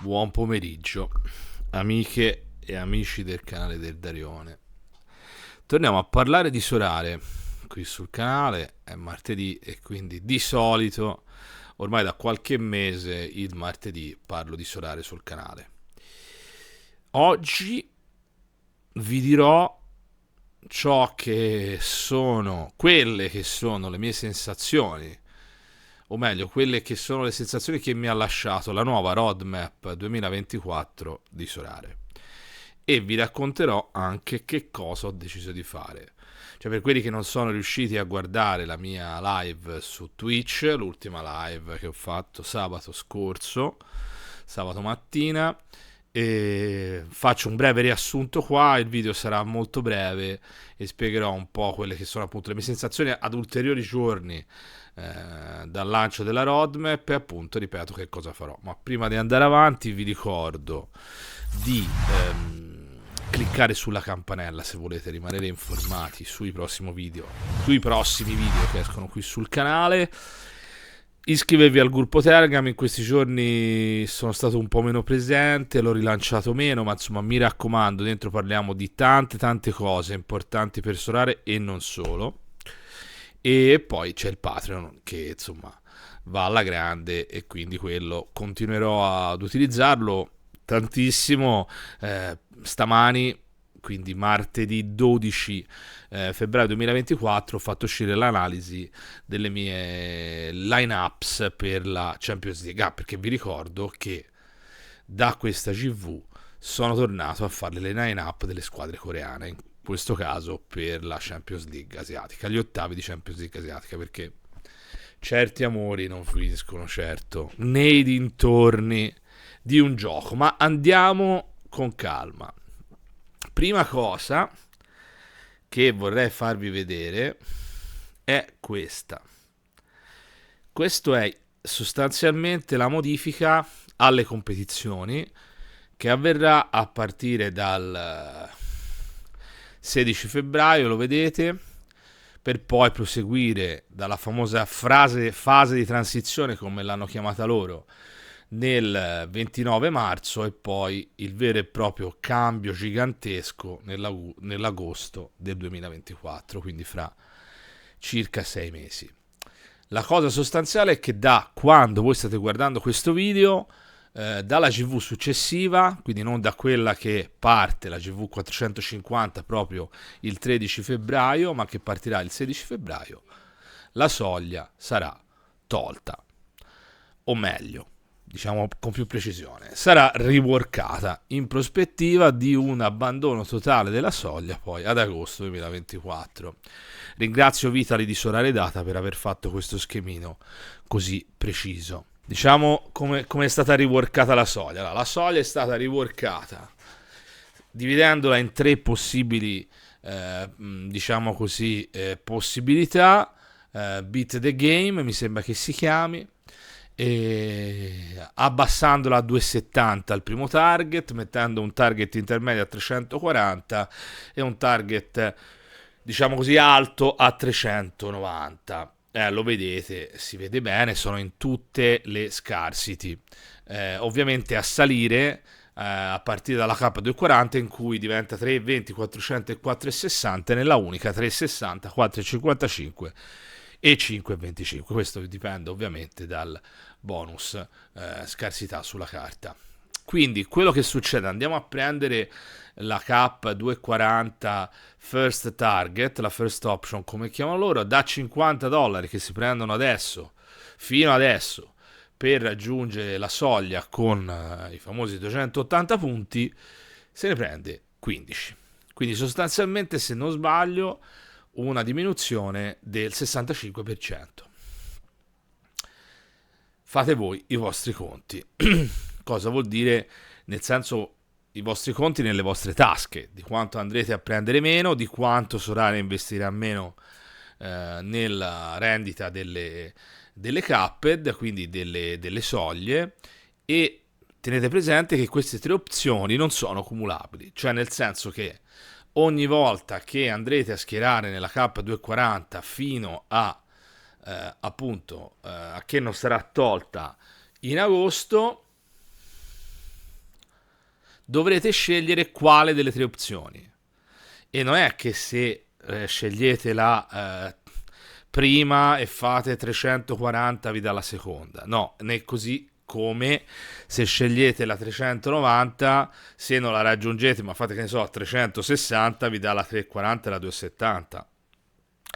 Buon pomeriggio, amiche e amici del canale del Darione. Torniamo a parlare di Sorare qui sul canale. È martedì e quindi di solito, ormai da qualche mese, il martedì parlo di Sorare sul canale. Oggi vi dirò quelle che sono le mie sensazioni, o meglio, quelle che sono le sensazioni che mi ha lasciato la nuova roadmap 2024 di Sorare. E vi racconterò anche che cosa ho deciso di fare. Cioè, per quelli che non sono riusciti a guardare la mia live su Twitch, l'ultima live che ho fatto sabato scorso, sabato mattina, e faccio un breve riassunto qua. Il video sarà molto breve e spiegherò un po' quelle che sono appunto le mie sensazioni ad ulteriori giorni dal lancio della roadmap e appunto ripeto che cosa farò. Ma prima di andare avanti vi ricordo di cliccare sulla campanella se volete rimanere informati sui prossimi video che escono qui sul canale. Iscrivervi al gruppo Telegram. In questi giorni sono stato un po' meno presente, l'ho rilanciato meno, ma insomma mi raccomando, dentro parliamo di tante cose importanti per Sorare e non solo. E poi c'è il Patreon che insomma va alla grande e quindi quello continuerò ad utilizzarlo tantissimo. Stamani, quindi martedì 12 febbraio 2024, ho fatto uscire l'analisi delle mie line-ups per la Champions League. Perché vi ricordo che da questa CV sono tornato a fare le line-up delle squadre coreane, in questo caso per la Champions League asiatica, gli ottavi di Champions League asiatica, perché certi amori non finiscono certo nei dintorni di un gioco. Ma andiamo con calma. Prima cosa che vorrei farvi vedere è questa. Questo è sostanzialmente la modifica alle competizioni che avverrà a partire dal 16 febbraio, lo vedete, per poi proseguire dalla famosa fase di transizione, come l'hanno chiamata loro, nel 29 marzo e poi il vero e proprio cambio gigantesco nell'agosto del 2024, quindi fra circa 6 mesi. La cosa sostanziale è che da quando voi state guardando questo video, dalla CV successiva, quindi non da quella che parte la CV 450 proprio il 13 febbraio, ma che partirà il 16 febbraio, la soglia sarà tolta, o meglio, diciamo con più precisione, sarà reworkata in prospettiva di un abbandono totale della soglia poi ad agosto 2024. Ringrazio Vitali di Sorare Data per aver fatto questo schemino così preciso. Diciamo come è stata reworkata la soglia. Allora, la soglia è stata reworkata dividendola in tre possibili diciamo così possibilità. Beat the Game mi sembra che si chiami, e abbassandola a 270 al primo target, mettendo un target intermedio a 340 e un target diciamo così alto a 390. Lo vedete, si vede bene, sono in tutte le scarcity. Ovviamente a salire a partire dalla K240, in cui diventa 320, 400 e 460, nella unica 360, 455 e 5,25. Questo dipende ovviamente dal bonus scarsità sulla carta. Quindi quello che succede, andiamo a prendere la K240 first target, la first option come chiamano loro, da $50 che si prendono adesso fino adesso per raggiungere la soglia con i famosi 280 punti, se ne prende 15. Quindi sostanzialmente, se non sbaglio, una diminuzione del 65%. Fate voi i vostri conti. Cosa vuol dire? Nel senso, i vostri conti nelle vostre tasche, di quanto andrete a prendere meno, di quanto Sorare investirà meno nella rendita delle capped, quindi delle soglie. E tenete presente che queste tre opzioni non sono cumulabili, cioè nel senso che ogni volta che andrete a schierare nella K240 fino a appunto a che non sarà tolta in agosto, dovrete scegliere quale delle tre opzioni. E non è che se scegliete la prima e fate 340 vi dà la seconda, no, né così come se scegliete la 390, se non la raggiungete ma fate che ne so 360 vi dà la 340 e la 270.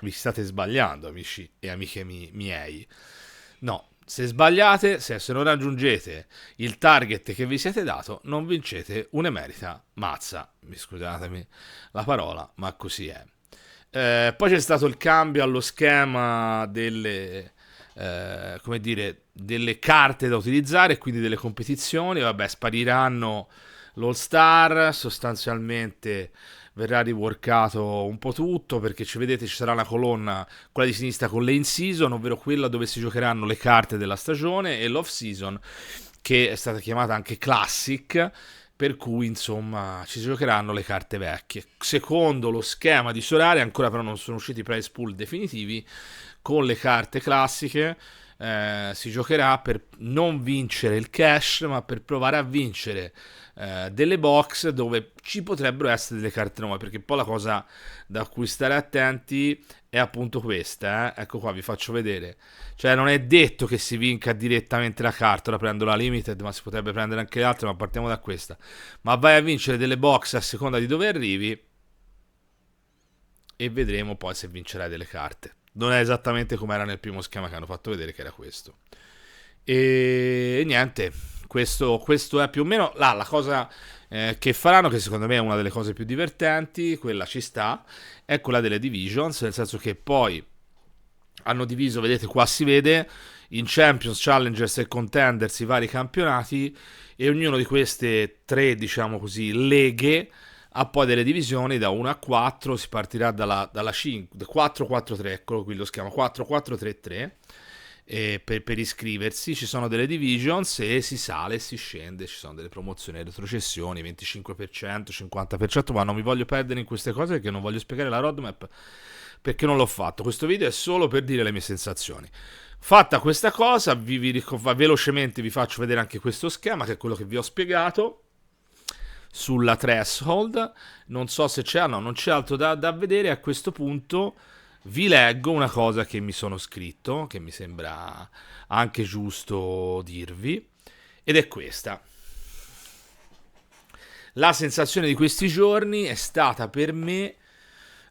Vi state sbagliando, amici e amiche miei. No, se sbagliate, se non raggiungete il target che vi siete dato, non vincete un'emerita mazza. Scusatemi la parola, ma così è. Poi c'è stato il cambio allo schema delle, come dire, delle carte da utilizzare, quindi delle competizioni. Vabbè, spariranno l'All Star, sostanzialmente verrà riworkato un po' tutto, perché ci vedete ci sarà una colonna, quella di sinistra con le in-season, ovvero quella dove si giocheranno le carte della stagione, e l'off-season che è stata chiamata anche Classic, per cui insomma ci si giocheranno le carte vecchie. Secondo lo schema di Solare, ancora però non sono usciti i price pool definitivi, con le carte classiche si giocherà per non vincere il cash, ma per provare a vincere delle box dove ci potrebbero essere delle carte nuove, perché poi la cosa da cui stare attenti è appunto questa, ecco qua vi faccio vedere, cioè non è detto che si vinca direttamente la carta, ora prendo la limited ma si potrebbe prendere anche le altre, ma partiamo da questa, ma vai a vincere delle box a seconda di dove arrivi e vedremo poi se vincerai delle carte. Non è esattamente come era nel primo schema che hanno fatto vedere, che era questo. E niente, questo è più o meno la cosa che faranno, che secondo me è una delle cose più divertenti, quella ci sta, è quella delle divisions, nel senso che poi hanno diviso, vedete qua si vede, in Champions, Challengers e Contenders i vari campionati, e ognuno di queste tre, diciamo così, leghe ha poi delle divisioni da 1 a 4, si partirà dalla 5, 4-4-3, eccolo qui lo schema, 4-4-3-3, e per iscriversi ci sono delle divisions e si sale e si scende, ci sono delle promozioni e retrocessioni, 25%, 50%, ma non mi voglio perdere in queste cose perché non voglio spiegare la roadmap, perché non l'ho fatto. Questo video è solo per dire le mie sensazioni. Fatta questa cosa, velocemente vi faccio vedere anche questo schema, che è quello che vi ho spiegato sulla threshold. Non so se c'è, no, non c'è altro da vedere a questo punto. Vi leggo una cosa che mi sono scritto, che mi sembra anche giusto dirvi, ed è questa. La sensazione di questi giorni è stata per me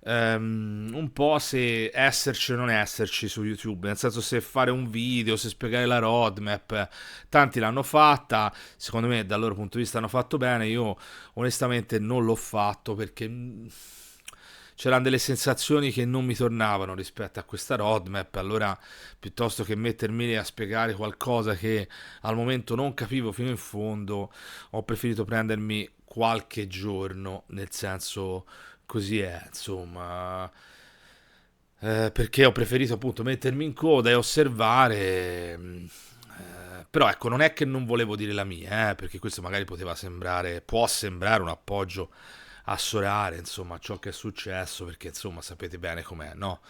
un po' se esserci o non esserci su YouTube, nel senso se fare un video, se spiegare la roadmap. Tanti l'hanno fatta, secondo me dal loro punto di vista hanno fatto bene, io onestamente non l'ho fatto perché c'erano delle sensazioni che non mi tornavano rispetto a questa roadmap, allora piuttosto che mettermi lì a spiegare qualcosa che al momento non capivo fino in fondo, ho preferito prendermi qualche giorno, nel senso così è, insomma, perché ho preferito appunto mettermi in coda e osservare. Però ecco, non è che non volevo dire la mia, perché questo magari può sembrare un appoggio a Solare, insomma, ciò che è successo, perché insomma sapete bene com'è, no?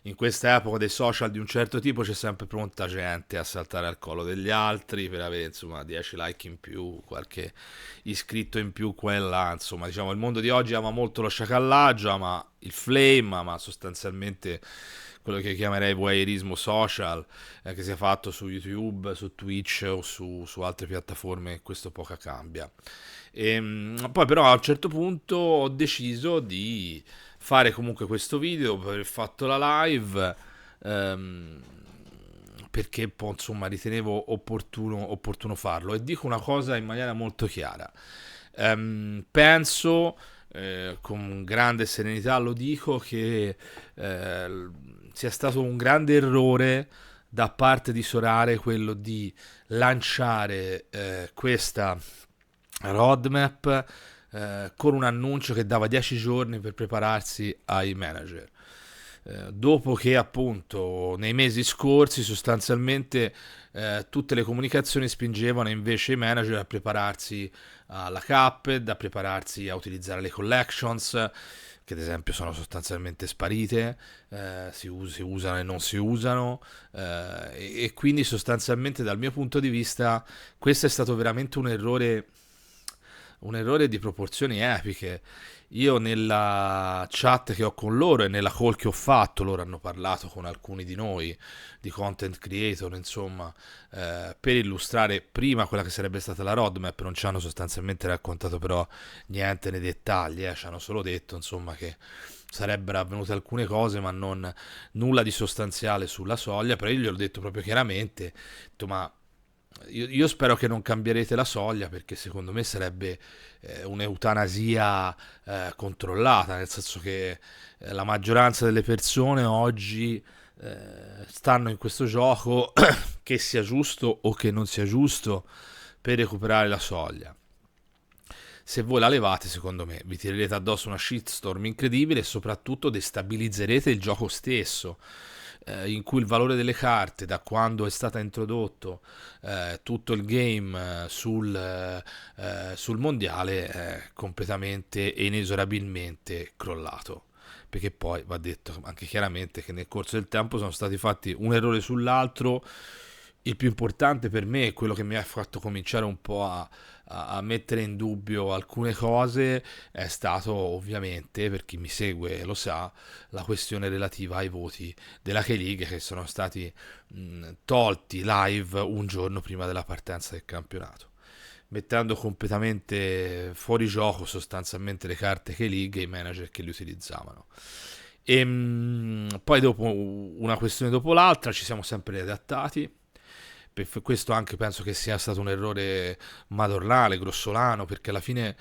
In questa epoca dei social di un certo tipo c'è sempre pronta gente a saltare al collo degli altri per avere insomma 10 like in più, qualche iscritto in più qua e là, insomma diciamo il mondo di oggi ama molto lo sciacallaggio, ama il flame, ma sostanzialmente quello che chiamerei voyeurismo social, che sia fatto su YouTube, su Twitch o su altre piattaforme, questo poco cambia. Poi però a un certo punto ho deciso di fare comunque questo video, per aver fatto la live, perché poi, insomma ritenevo opportuno farlo, e dico una cosa in maniera molto chiara. Penso, con grande serenità lo dico, che sia stato un grande errore da parte di Solare quello di lanciare questa roadmap con un annuncio che dava 10 giorni per prepararsi ai manager. Dopo che appunto nei mesi scorsi sostanzialmente tutte le comunicazioni spingevano invece i manager a prepararsi alla Cuphead, a prepararsi a utilizzare le collections, che ad esempio sono sostanzialmente sparite, si usano e non si usano, e quindi sostanzialmente dal mio punto di vista questo è stato veramente un errore di proporzioni epiche. Io nella chat che ho con loro e nella call che ho fatto, loro hanno parlato con alcuni di noi, di content creator, insomma, per illustrare prima quella che sarebbe stata la roadmap. Non ci hanno sostanzialmente raccontato però niente nei dettagli, ci hanno solo detto, insomma, che sarebbero avvenute alcune cose, ma non nulla di sostanziale sulla soglia. Però io gli ho detto proprio chiaramente, ho detto, ma io spero che non cambierete la soglia, perché secondo me sarebbe un'eutanasia controllata, nel senso che la maggioranza delle persone oggi stanno in questo gioco, che sia giusto o che non sia giusto, per recuperare la soglia. Se voi la levate, secondo me, vi tirerete addosso una shitstorm incredibile e soprattutto destabilizzerete il gioco stesso, in cui il valore delle carte, da quando è stata introdotto tutto il game sul mondiale, è completamente e inesorabilmente crollato. Perché poi va detto anche chiaramente che nel corso del tempo sono stati fatti un errore sull'altro. Il più importante per me, quello che mi ha fatto cominciare un po' a mettere in dubbio alcune cose, è stato ovviamente, per chi mi segue lo sa, la questione relativa ai voti della K-League, che sono stati tolti live un giorno prima della partenza del campionato, mettendo completamente fuori gioco sostanzialmente le carte K-League e i manager che li utilizzavano. E poi dopo una questione dopo l'altra ci siamo sempre adattati. Per questo anche penso che sia stato un errore madornale, grossolano, perché alla fine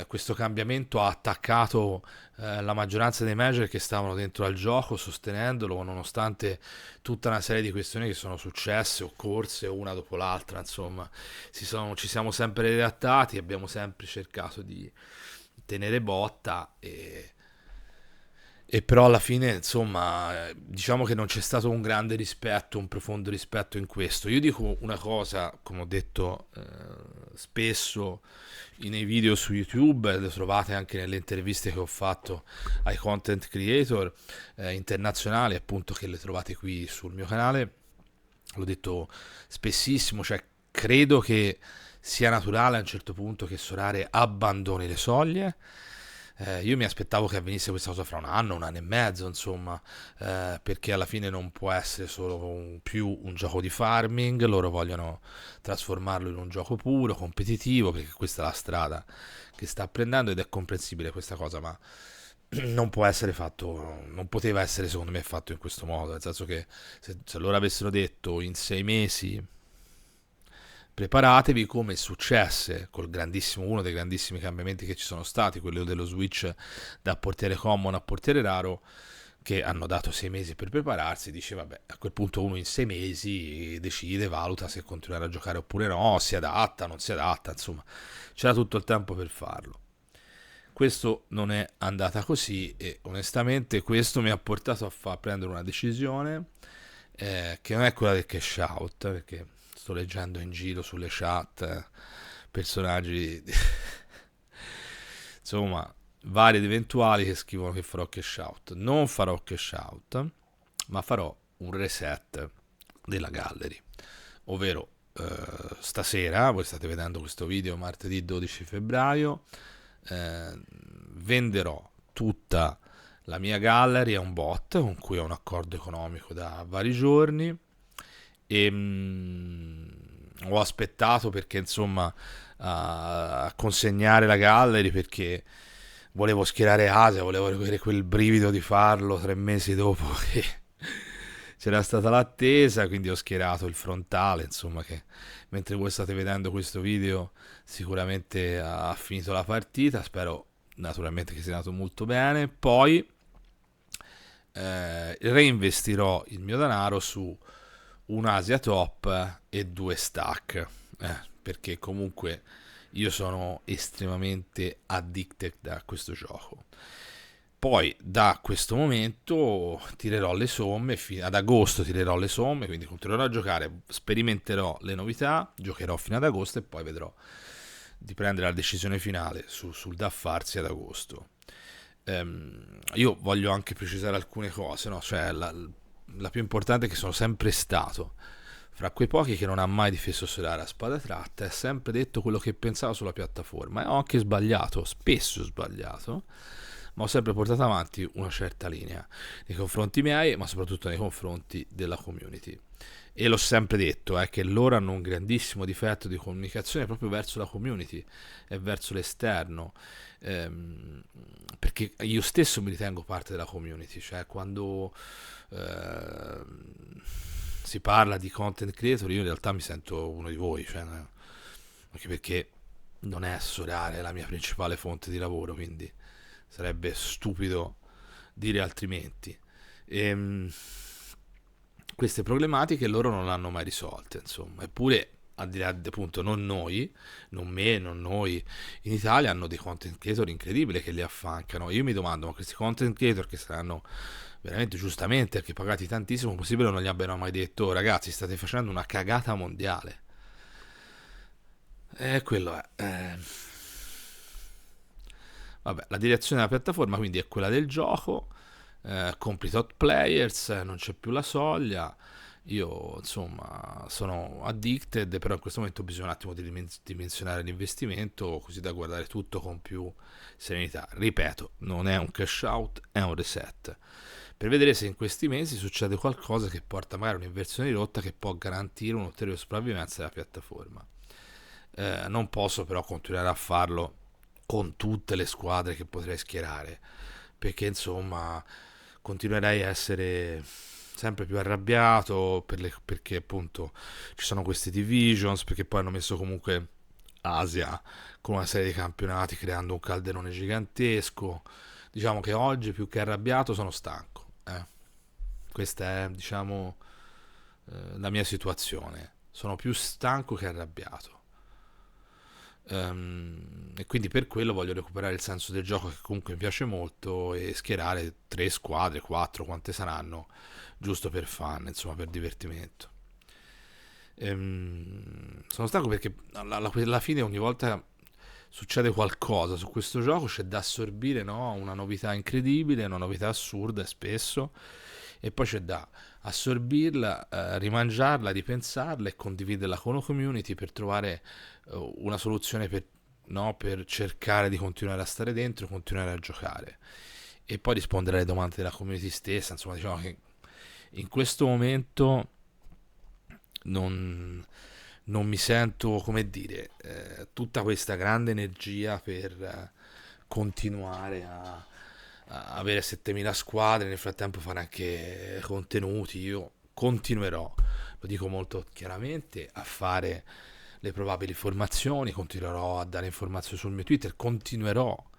questo cambiamento ha attaccato la maggioranza dei manager che stavano dentro al gioco, sostenendolo, nonostante tutta una serie di questioni che sono successe, occorse una dopo l'altra. Insomma, ci siamo sempre adattati, abbiamo sempre cercato di tenere botta, e però alla fine, insomma, diciamo che non c'è stato un grande rispetto, un profondo rispetto in questo. Io dico una cosa, come ho detto spesso nei video su YouTube, le trovate anche nelle interviste che ho fatto ai content creator internazionali, appunto, che le trovate qui sul mio canale. L'ho detto spessissimo, cioè credo che sia naturale a un certo punto che Sorare abbandoni le soglie. Io mi aspettavo che avvenisse questa cosa fra un anno e mezzo, insomma, perché alla fine non può essere solo più un gioco di farming. Loro vogliono trasformarlo in un gioco puro, competitivo, perché questa è la strada che sta prendendo, ed è comprensibile questa cosa, ma non può essere fatto, non poteva essere secondo me fatto in questo modo, nel senso che se loro avessero detto in 6 mesi preparatevi, come successe col grandissimo, uno dei grandissimi cambiamenti che ci sono stati, quello dello switch da portiere common a portiere raro, che hanno dato 6 mesi per prepararsi. Dice vabbè, a quel punto uno in 6 mesi decide, valuta se continuare a giocare oppure no, si adatta, non si adatta, insomma c'era tutto il tempo per farlo. Questo non è andata così, e onestamente questo mi ha portato a prendere una decisione che non è quella del cash out, perché sto leggendo in giro sulle chat personaggi insomma vari ed eventuali che scrivono che farò cash out. Non farò cash out, ma farò un reset della gallery, ovvero stasera, voi state vedendo questo video martedì 12 febbraio, venderò tutta la mia gallery a un bot con cui ho un accordo economico da vari giorni. E ho aspettato, perché insomma, a consegnare la gallery, perché volevo schierare Asia, volevo avere quel brivido di farlo 3 mesi dopo che c'era stata l'attesa. Quindi ho schierato il frontale, insomma, che mentre voi state vedendo questo video sicuramente ha finito la partita. Spero naturalmente che sia andato molto bene. Poi reinvestirò il mio denaro su un Asia Top e 2 stack, perché comunque io sono estremamente addicted a questo gioco. Poi da questo momento tirerò le somme, ad agosto tirerò le somme, quindi continuerò a giocare, sperimenterò le novità, giocherò fino ad agosto e poi vedrò di prendere la decisione finale sul da farsi ad agosto. Io voglio anche precisare alcune cose, no? Cioè la più importante è che sono sempre stato fra quei pochi che non ha mai difeso Solare a spada tratta, ha sempre detto quello che pensava sulla piattaforma, e ho anche sbagliato, spesso sbagliato, ma ho sempre portato avanti una certa linea nei confronti miei, ma soprattutto nei confronti della community. E l'ho sempre detto, che loro hanno un grandissimo difetto di comunicazione proprio verso la community e verso l'esterno, perché io stesso mi ritengo parte della community, cioè quando si parla di content creator io in realtà mi sento uno di voi, cioè, anche perché non è Solare la mia principale fonte di lavoro, quindi sarebbe stupido dire altrimenti. E, queste problematiche loro non l'hanno mai risolte, insomma, eppure al di là appunto non noi, non me, non noi, in Italia hanno dei content creator incredibili che li affancano. Io mi domando, ma questi content creator che saranno veramente giustamente anche pagati tantissimo, possibile non gli abbiano mai detto: "Oh, ragazzi, state facendo una cagata mondiale". E quello è. Vabbè, la direzione della piattaforma quindi è quella del gioco, complete hot players, non c'è più la soglia. Io insomma sono addicted, però in questo momento bisogna un attimo di dimensionare l'investimento così da guardare tutto con più serenità. Ripeto, non è un cash out, è un reset. Per vedere se in questi mesi succede qualcosa che porta magari a un'inversione di rotta che può garantire un'ulteriore sopravvivenza della piattaforma. Non posso però continuare a farlo con tutte le squadre che potrei schierare, perché insomma continuerei a essere sempre più arrabbiato perché appunto ci sono questi divisions, perché poi hanno messo comunque Asia con una serie di campionati creando un calderone gigantesco. Diciamo che oggi più che arrabbiato sono stanco. Questa è, diciamo, la mia situazione. Sono più stanco che arrabbiato. E quindi per quello voglio recuperare il senso del gioco che comunque mi piace molto e schierare 3 squadre, 4, quante saranno, giusto per fun, insomma, per divertimento. Sono stanco perché alla fine ogni volta succede qualcosa su questo gioco, c'è da assorbire, no? Una novità incredibile, una novità assurda spesso, e poi c'è da assorbirla, rimangiarla, ripensarla e condividerla con la community per trovare una soluzione per, no, per cercare di continuare a stare dentro, continuare a giocare e poi rispondere alle domande della community stessa. Insomma, diciamo che in questo momento non, non mi sento, come dire, tutta questa grande energia per continuare a avere 7000 squadre, nel frattempo fare anche contenuti. Io continuerò, lo dico molto chiaramente, a fare le probabili formazioni, continuerò a dare informazioni sul mio Twitter, continuerò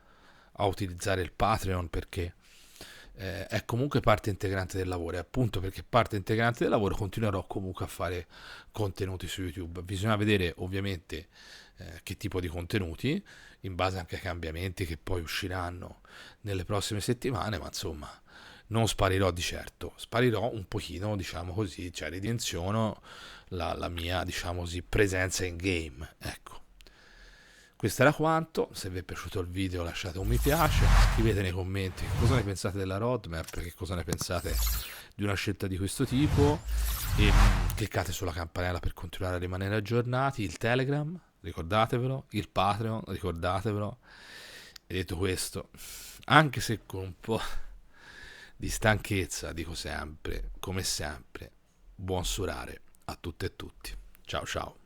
a utilizzare il Patreon perché è comunque parte integrante del lavoro, e appunto perché parte integrante del lavoro continuerò comunque a fare contenuti su YouTube. Bisogna vedere ovviamente che tipo di contenuti, in base anche ai cambiamenti che poi usciranno nelle prossime settimane, ma insomma non sparirò di certo, sparirò un pochino, diciamo così, cioè ridimensiono la mia, diciamo così, presenza in game, ecco. Questo era quanto. Se vi è piaciuto il video lasciate un mi piace, scrivete nei commenti che cosa ne pensate della roadmap, che cosa ne pensate di una scelta di questo tipo, e cliccate sulla campanella per continuare a rimanere aggiornati. Il Telegram, ricordatevelo, il Patreon, ricordatevelo. E detto questo, anche se con un po' di stanchezza, dico sempre, come sempre, buon surare a tutte e tutti. Ciao ciao.